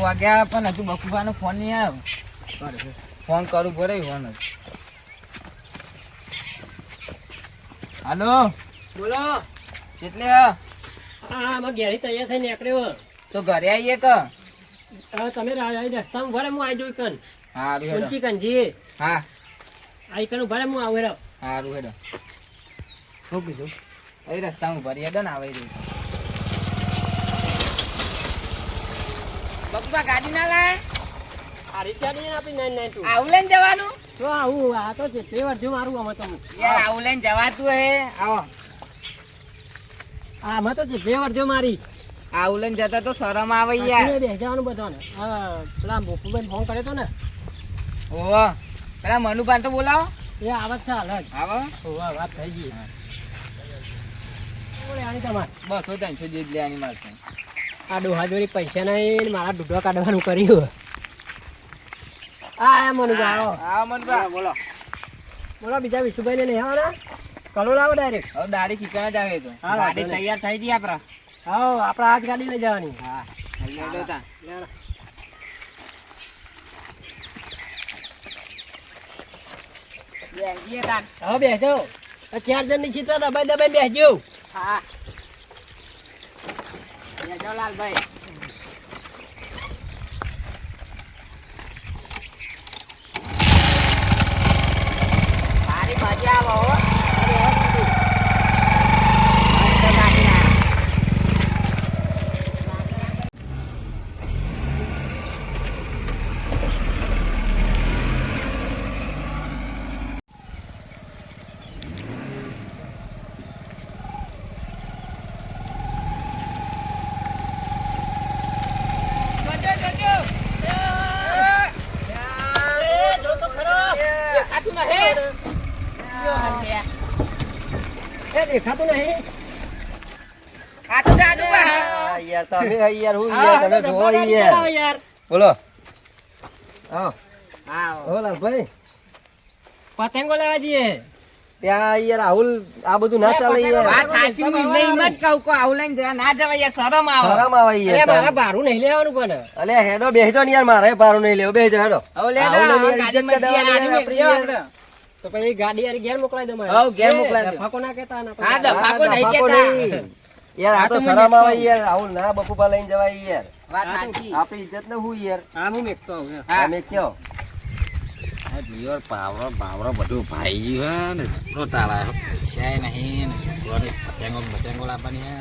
વાગ્યા પણ હજુ બકુભાનો ફોન નહીં આવ્યો. ફોન કરું પડે ફોન જ. હાલો બોલો. કેટલે હા ઘેરી તૈયાર થઈને નીકળ્યો. તો ઘરે આવીએ કે તમે રસ્તામાં ભરે હું આવી જોઈ કન હારું હેડો. ઊંચી કનજી હા આઈ કન ભરે હું આવું હેડો. હારું હેડો. શું કીધું? એ રસ્તામાં ભરી હેડો ને આવે રહ્યું. બકુભા ગાડી ના લાય. આ રીતે નહીં આપી નાઈ તું આવું લઈને જવાનું. તો આવું આ તો કેટલી વાર જો મારું આમાં તો યાર આવું લઈને જવાતું હે. આવો આમાં તો કેટલી વાર જો મારી આવું લઈને જતા તો શરમ આવે યાર. બેસી જવાનું બધાને. હા પેલા બોપુભાઈ ફોન કર્યો તો ને. ઓહો પેલા મનુભાઈ તો બોલાવો. એ આવત છે હાલ જ. આવો ઓવા વાત થઈ ગઈ. ઓલે આની તમાર 200-300 જેટલી લેવાની મારશે. આ ડોહાજોરી પૈસા નહીં મારા દૂધવા કાઢવાનું કર્યું. આ મનુભાઈ આવો. હા મનુભાઈ બોલો. બોલો બીજા વિશુભાઈ ને નહીં આવવાના? કલો લાવો ડાયરેક્ટ. હવે દાડી ખીચણ જ આવે તો. હા, ગાડી વાંધો તૈયાર થઈ ગઈ આપડા. હા આપણે આજ ગાડી લઈ જવાની. હા લઈ લો તા. બેસીએ તાન. હા બેસો. 4 જણની સીટ દબાઈ દબાઈ બેસજો. હા બેસો લાલભાઈ. સારી મજા આવે હો. દેખાતું નહીં. આ તો જાદુ બા. યાર તમે યાર હું યાર તમે જોવો યાર બોલો. આવો હા હો લાલભાઈ પતંગો લેવા જઈએ. ત્યાં યાર રાહુલ આ બધું ના ચાલે યાર. વાત સાચી હું એમ જ કહું કે આવું લઈને જરા ના જવાય યાર. શરમ આવે. શરમ આવે અરે યાર. મારા ભારું નહીં લેવાનું પણ. અલે હેડો બેસજો ને યાર મારે ભારું નહીં લેવું બેસજો હેડો. હવે લે આવું દો, લઈને યાર ઇજ્જત ગાડીમાં કરાવવાની યાર જઈએ, આપણી યાર. તો પછી ગાડી યાર ઘેર મોકલાઈ દો મારે. હઉ, ઘેર મોકલાઈ દો. ફાકો ના કહેતા ના હા, દો. ફાકો નહીં ફાકો કહેતા. નહીં. યાર આ તો શરમ આવે યાર રાહુલ ના બકુપા લઈને જવાય યાર. વાત સાચી. આપણી ઇજ્જત ને હું યાર. હા હું મેકતો આવું. હા. તમે કયો લિયોર પાવરો બાવરો બધું ભાઈ ગયું હે ને એટલો તાળા છે નહીં ને જોડે પતંગો લાવવાની હે.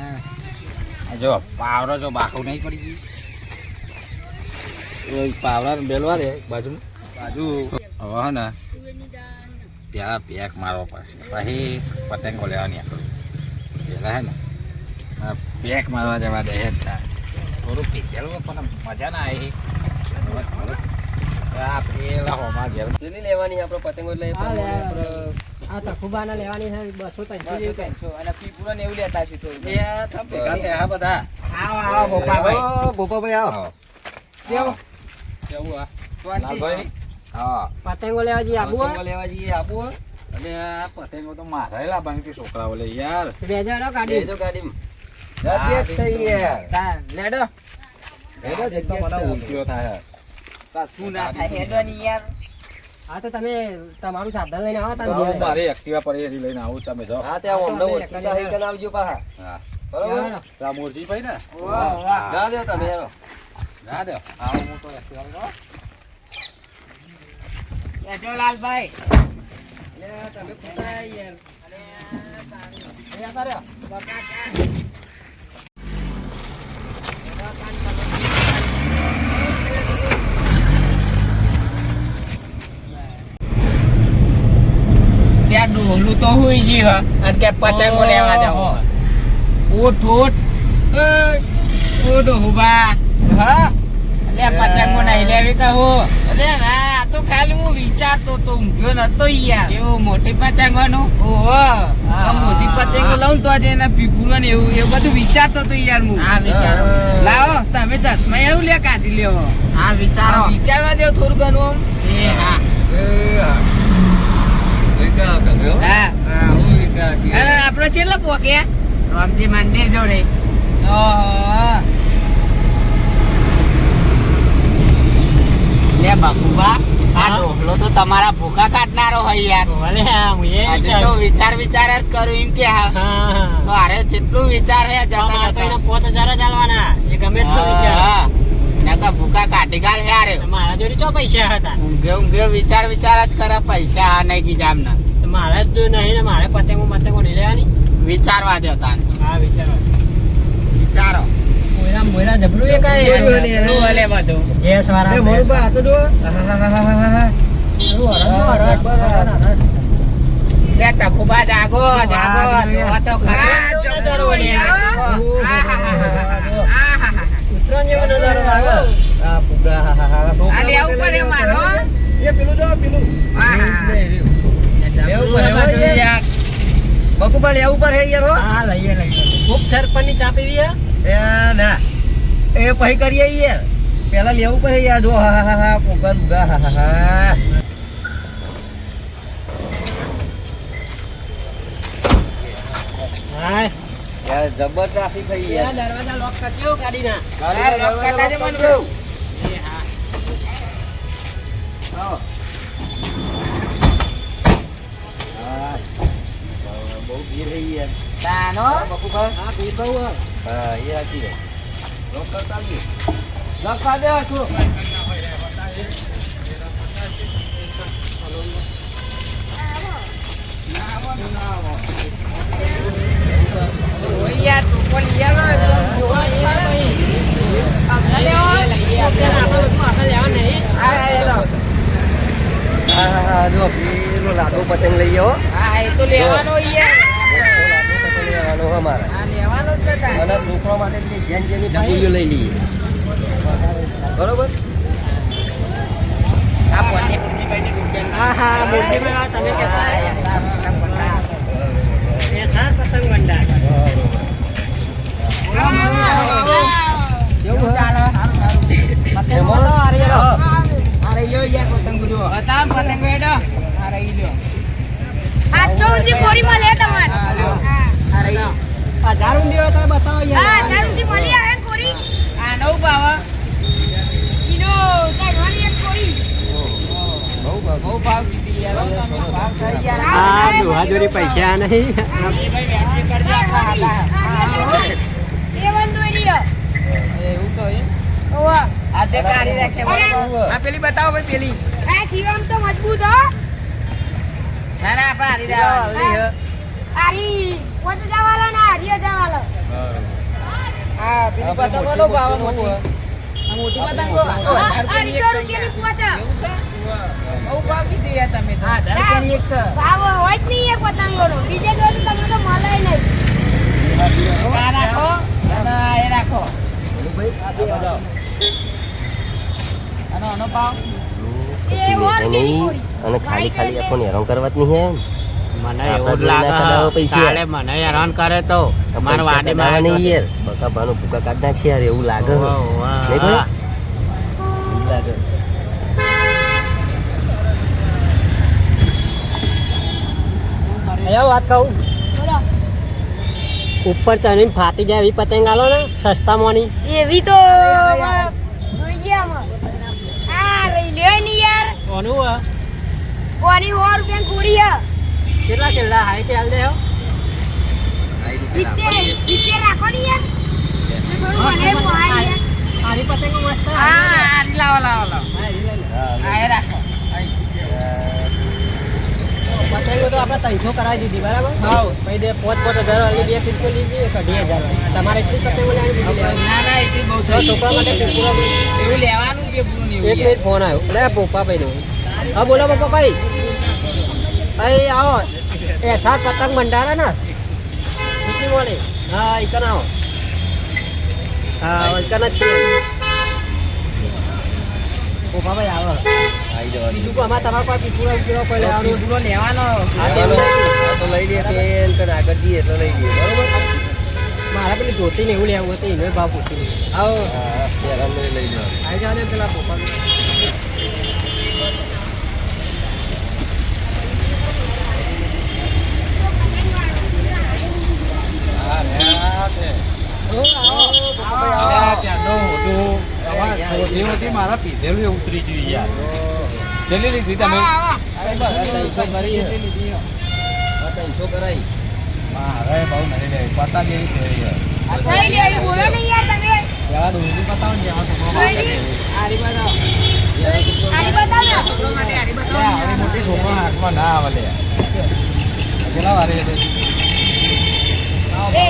આ જો પાવરો જો બાકું નહીં પડી ગયું પાવરા બેલવા દે બાજુ હવે હે ને પેલા પેક મારવો પડશે પછી પતંગો લેવાની પેલા હે ને પેક મારવા જવા દે થોડું પીધેલું પણ મજા ના આવી. આ પેલા હોમાં ઘેર કેટલી લેવાની આપણે પતંગો લઈ હા લે આ તખુબાના લેવાની છે 200-300 જેવી કઈ. 200-300 અને પીપુરો ને એવું લેતા છે થોડું. એ થપ ભેગા થયા બધા. આવો આવો ભોપાભાઈ. ઓ ભોપાભાઈ આવો. કેવું કેવું આ શાંતિ? લાલભાઈ? હા પતંગો લેવા જઈએ આબુ પતંગો લેવા જઈએ આબુ હો. અને આ પતંગો તો મારે લાવવાની કે છોકરાઓ લે યાર. બેજો ગાડી. બેસજો ગાડીમાં. જલ્દી જ થઈ યાર. તાન લેડો. હેડો જ તો મને ઉલટીઓ થાય. કશું ના થાય. હેડો ની યાર. હા તો તમે તમારું સાધન લઈને આવો તો તમે. મારી એક્ટિવા પડી એરી લઈને આવું તમે જો. હા ત્યાં હમણાં ઓળખીતા હઈ કન આવજો પાછા. હા બરોબર તા મોરજી ભાઈ ને વાહ વાહ. જા દો તમે હેરો. ના દે આવો મોટો એક્ટિવા લઈને લેજો લાલભાઈ. લે તમે ખોટા યાર. ત્યાં ડોહલું તો હુઈ ગયું હે. અને કે પતંગો લેવા જાવ. ઉઠ ઉઠ. ઓ ડોહુબા. હા લે પતંગો નહીં લેવી કહું. અરે ના આ તો ખાલી હું વિચારતો તો ઊંઘ્યો નતો યાર. એવું મોટી પતંગો નું? ઓહો આ મોટી પતંગો લઉં તો આજે એના પીપુરો ને એવું એવું બધું વિચારતો તો યાર હું. હા વિચારો. લાવો તમે ચશ્મા એવું લે કાઢી લેવો. હા વિચારો. વિચારવા દેવ થોડું ઘણું. એ હા. હા. અને આપણે છેલ્લા પોક્યા રામજી મંદિર જોડે. ઓહો લે બકુબા આ ડોહલો તો તમારા ભૂખા કાઢનારો હોય યાર ભલે આ હું એ આજે તો વિચાર જ કરું એમ કે હા હા તો અરે જેટલું વિચાર હે જતા તો જતા એને 5000 જ આલવાના એ ગમે એટલો વિચાર હા નકા ભૂખા કાઢી ગાલ હે અરે મારા જોડે ચો પૈસા હતા ઊંઘે વિચાર જ કરે પૈસા આ નહીં કીજામ ના તો મારે જ નહીં ને મારે પતંગો નહીં લેવાની વિચારવા દો તાન હા વિચારો મોયરા જબરું એ કાંઈ શું હલે બધું જેસ વાળા એ મોરું બા આ તો જો આહાહાહાહા. લે તખુબા જાગો જાગો જોવા તો ખરા નજારો ઓલે. આહાહાહા. ઉત્તરાયણ જેવો નજારો આવે આ ફુગા, આહાહાહા. આ લેવું પડે મારો એ પેલું જો પેલું આહા. લેવું પડે હો યાર. બકુબા લેવું પડે યાર હો હા લઈએ ખૂબ સરપંચની ચા પીવી હે એ ના એ પછી કરીએ યાર પેલા લેવું પડે યાર જો હા ફુગા ફુગા હા હાય યાર જબર ટ્રાફિક થઈ યાર દરવાજા લોક કરજો ગાડીના અરે લોક કરતા જ મને બહુ. એ હા બહુ ભીડ થઈ યાર તાનો બકુબા હા ભીડ બહુ હે. હા એ સાચી વાત લોક કરતા બી લોક કરી દો છું ઓય યાર તું પણ યાર જોવા જ પડે ને. આપણે લેવો? પેલા આપણે બધું આગળ લેવા નહીં હા એ લો. હા જો પેલો લાડો પતંગ લઈ આવો હા એ તો લેવાનો યાર લાડો પતંગ લેવાનો અમારે આ લેવાનો જ છે તારે. અને છોકરો માટે પેલી જેન જેની ઢબુલીઓ લઈ લઈએ બરોબર આ પોતે હા હા મોટી મેળા તમે કહેતા એ સાત પતંગ ભંડાર કેવું ચાલે? પતંગ બોલો, અરે લો. અરે યો યાર પતંગ જો. બતાવ પતંગ એડો. અરે ઈ લ્યો. આ ચૌદી કોરીમાં લે તમારે હા, લ્યો. અરે ઈ. 1000 ઊંધી હોય તો બતાવો હા યાર તારુંથી મળી આવે કોરી આ નવ ભાવ. ઈનો કાઢવાની એક કોરી બહુ ભાવ કીધી યાર. હો તમે ભાવ થઈ યાર. હા દોહાદોરી પૈસા નહીં એ ભાઈ વેચી કરજે આખા હાલા. એ બંધો એની એવું તો એમ. ઓવા આ તે કાઢી રાખે બરોબર. આ પેલી બતાવો ભાઈ પેલી આ શિવમ તો મજબૂત હો ના ના આપણે હારી દેવાનું. આરી પોતે જવાલો ને આરીઓ જવાલો હા પેલી પતંગોનો ભાવ મોટી. આ મોટી પતંગો આ 200 રૂપિયાની પોચા એવું છે? બહુ ભાવ કીધી યાર તમે તો. હા 1000 રૂપિયાની એક છે ભાવ હોય જ નહીં એક પતંગોનો બીજે જોડે તમને તો મળે નહીં આ રાખો અને એ રાખો. અને આનો ભાવ એ 100 રૂપિયાની કોરી અને ખાલી ખાલી આપણને હેરાન કરવા જ નહીં મને એવું જ લાગે. કાલે મને હેરાન કરે તો તમારે વાડીમાં નહીં યાર બકા ભાનો ભૂકા કાઢ નાખશે યાર એવું લાગે છે. નહીં ભાઈ? ઈ લાગે અહીંયા વાત કહું બોલો ઉપર ચડીને ફાટી જાય એવી પતંગ આલો ને સસ્તા મોની એવી તો જોઈએ આમાં આ રહી લે ની યાર કોનું હે? કોની 100 રૂપિયાની કોરી હે કેટલા છેલ્લા હાઈટ હાલ દે હો 70 રાખો ની યાર થોડું મને પોહાય યાર આરી પતંગો મસ્ત હે. હા આરી લાવો લાવો લાવો. હા, ઈ લઈ લે. હા એ રાખો. પતંગો તો આપણે 300 કરાવી દીધી બરાબર હાઉ. પછી બે 5,000 વાળી બે ફિરકો લીધી એક 2,500 તમારે એટલી પતંગો લેવાની દીધી ના ના એથી બહુ તો થઈ. છોકરા માટે ફિરકો એવું લેવાનું જ પેપરું ને એક એવું મિનિટ ફોન આવ્યો લે પપ્પા ભાઈ નું હા બોલો પપ્પા ભાઈ ભાઈ આવો એ સાત પતંગ ભંડારા ને કેટલી મળી હા ઇકન આવો હા ઇકન જ છે પપ્પા ભાઈ આવો આવી જવા બીજું કોઈ અમારે તમારે કોઈ પીપુરા ઉકેલો કોઈ લેવાનું પેપરો લેવાનો. હા, તો લઈ લઈએ પેન કે આગળ જઈએ એટલે લઈ લઈએ બરોબર મારે પેલી ધોતી ને એવું લેવું હતું એનો ભાવ પૂછી લઈએ આવો. હા પેલા લઈ જવાનું આવી જાવ ને પેલા પપ્પા ત્યાં તો હતું. તમારે છોડી હતી મારે મારા પીધેલું એ ઉતરી ગયું યાર ચલી લીધી તમે અરે બસ, 300 કરી. કેટલી લીધી હો? 300 કરાઈ. મારે બહુ નહીં લે પતા જેવી છે યાર થઈ લે બોલો ને યાર તમે યાર દૂધી પતાવો ને જેમાં છોકરો કઈ નહીં? આરી બતાવો. આની બતાવ ને છોકરો માટે આરી બતાવો. લે, આવડી મોટી છોકરો હાથમાં ના આવે લે કેટલા વારે છે એ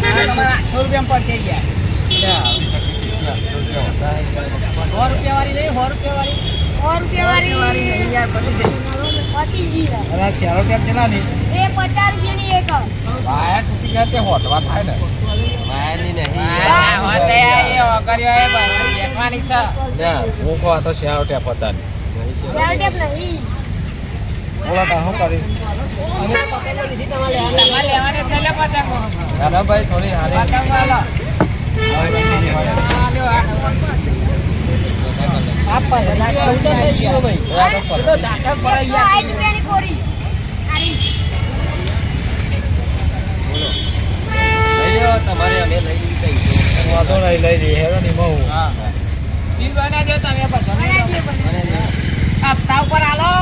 આ તમારા 800 રૂપિયામાં પડશે યાર. લે, આવડી શક્તિ કેટલી 800 રૂપિયા હતા યાર. 100 રૂપિયા વાળી નહીં 100 રૂપિયા વાળી 100 રૂપિયા વાળી નહીં યાર, પતી જાય. પતી ગઈ છે. અને આ શેરો ટેપ કેટલા ની એ 50 રૂપિયાની એક વાયા તૂટી ગયા તે હોટવા થાય ને માયાની નહીં. આ વાત એ વગર્યો એ બસ, બેઠવાની છે. લે, હું કહો તો શેરો ટેપ હતા ને ચાર ટેપ નહીં બોલો તો શું કરી તમારે લેવાની જ નહીં લે પતંગો. દાદા ભાઈ થોડી હારી પતંગો હાલો. આપા નાખા ઉતર થઈ ગયો ભાઈ તો ઝાટક પડે 160 યાર. રૂપિયાની કોરી આરી લઈ લો તમારે અમે લઈ લીધી કઈ વાંધો નહીં લઈ લઈએ હેરો ની બહુ હા. બિલ બનાવી દો તમે બધો. બનાવજો હપ્તા ઉપર હાલો.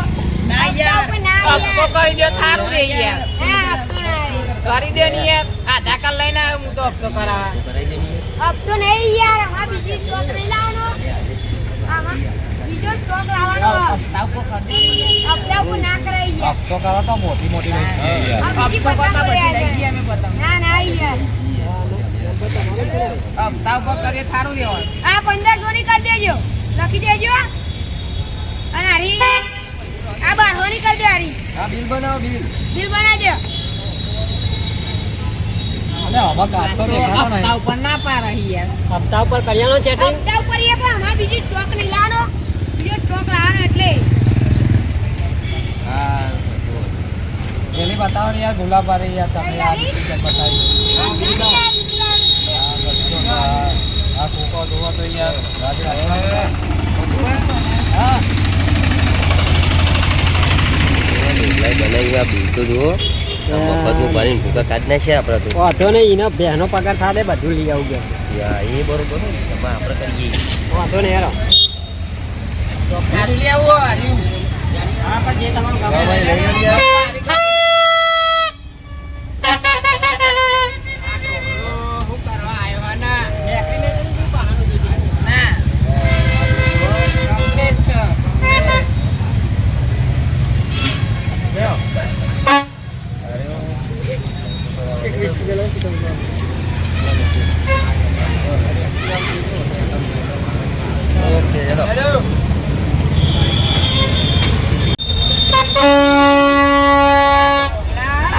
ના યાર. હપ્તા ઉપર ના યાર. હપ્તો કરી દો થારું રે યાર. હા હપ્તો ના કરી દે ને યાર. આધાર કાર્ડ લઈને આવ્યો હું તો હપ્તો કરાવવા. કરાઈ દેની હપ્તો નહીં યાર આમાં બીજી સ્ટોક નહીં લાવવાનો આમાં બીજો સ્ટોક લાવવાનો હપ્તા ઉપર કરી દો. હપ્તા ઉપર ના કરાય યાર હપ્તો કરો તો મોટી મોટી વસ્તુ યાર આ બીજી હપ્તો કરતા પતંગો બધી લઈ યાર. ગયા અમે પતંગ. ના ના યાર હપ્તા ઉપર કરીએ થારું લેવાનું. આ 1500 ની કરી દેજો લખી દેજો અને હરી આ 1200 ની કરી દે હરી હા બિલ બનાવો બિલ બિલ બનાવજો અને આમાં કાચ તો દેખાતો નહીં હપ્તા ઉપર ના પારાય યાર. હપ્તા ઉપર કરિયાનો ચેટિંગ હપ્તા ઉપર એ પણ આમાં બીજી સ્ટોક નહીં લાવવાનો બીજો સ્ટોક લાવવાનો એટલે હા પેલી બતાવો ને યાર ગુલાબ વાળી યાર તમે આ પિક્ચર બતાવી આ કોકો જોવા તો યાર રાજી હા બનાવી આ બિલ તો જુઓ મફતનું ભરીને ભૂકા કાઢ નાખ્યા આપણે તો વાંધો નહીં એનો બહેનો પગાર થાય બધું લઈ આવું ગયા યા એ બરોબર ને એમાં આપણે કરીએ વાંધો નહીં હેરો હારું લે આવો હારું. હા પણ જે તમારું હા ભાઈ લઈ આવ્યા શું કરવા આવ્યો ના? ના. complete છે. હેલો.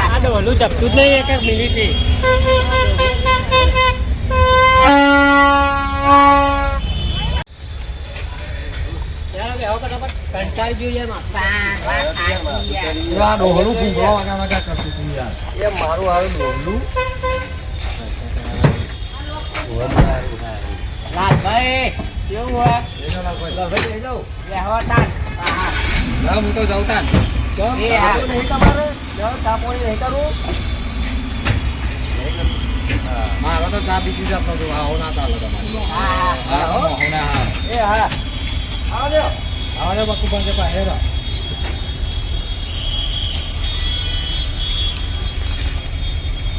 આ ડોલું જપતું જ નહીં એક મિનિટ કંટાળી ગયું યાર આ ડોહલું ફૂંકવા વાગા વાગા કરતું તું યાર એ મારું આવે ડોલું લાલભાઈ કેવું હોય? લઈ જાઓ બેહો તાન. હા હું તો જાઉં તાન એ હા. નહીં તમારે જાઓ ચા પાણી નહીં કરું મારો તો ચા બીજી જાતનો તો આવો ના ચાલે તમારે હા, હા. હા મોહના હા એ હા આવજો આવો ને બકુ પણ કે હેરો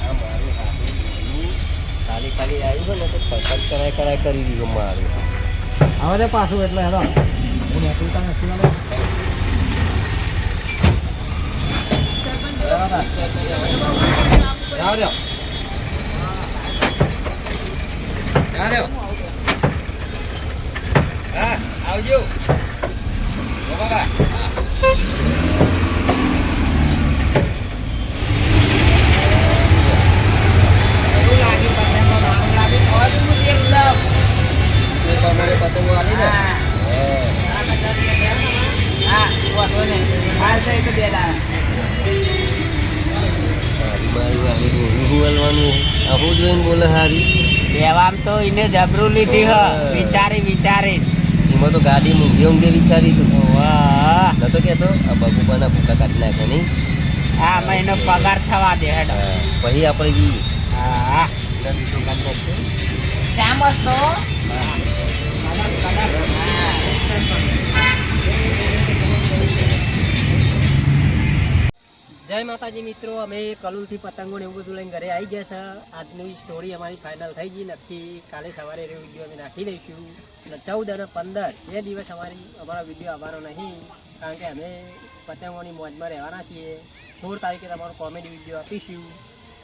આ મારું હાથું ડોલું ખાલી ખાલી આવ્યું ને તો ખર્ચ કરાય કરી દીધું મારું આવો ને પાછું એટલે હેરો હું નેકળતા નથી ને જાવ દો હા આવજો બાબા એવું લાગ્યું પતંગો નાનું લાગ્યું. ઓલું એકદમ. તમારે પતંગો આવી ને હા. હા, વાંધો નહીં. હાલ થઈ તો બે દાડા. મારું આવી ડોલું બોલવાનું આવું જોઈને બોલે હારી લેવામ તો એને જબરું લીધી હ વિચારી એમાં તો ગાડી મૂંઘી ઊંઘે વિચારી તું વાહ નતો કેતો આ બગુપાના ભૂકા કાઢી નાખે નહીં આ મહિનો પગાર થવા દે હેડો. પછી આપણે જઈએ હા એના બીજું કામ કરશે ચા મસ્ત હો. જય માતાજી મિત્રો, અમે કલુલથી પતંગો ને એવું બધું લઈને ઘરે આવી ગયા છે. આજની સ્ટોરી અમારી ફાઇનલ થઈ ગઈ. નક્કી કાલે સવારે એ વિડીયો અમે નાખી દઈશું. અને 14 અને 15 બે દિવસ અમારો વિડીયો આવવાનો નહીં, કારણ કે અમે પતંગોની મોજમાં રહેવાના છીએ. 16 તારીખે તમારો કોમેડી વિડીયો આપીશું.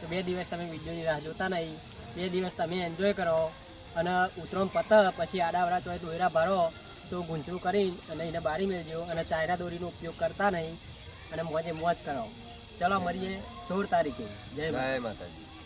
તો 2 દિવસ તમે વિડીયોની રાહ જોતા નહીં. 2 દિવસ તમે એન્જોય કરો. અને ઉતરણ પત પછી આડાવડા ચોય દોયરા ભરો તો ગૂંચરું કરી અને એને બારી મેળજો. અને ચાઇના દોરીનો ઉપયોગ કરતા નહીં અને મોજે મોજ કરો. ચલો મળીએ 16 તારીખે. જય માતાજી.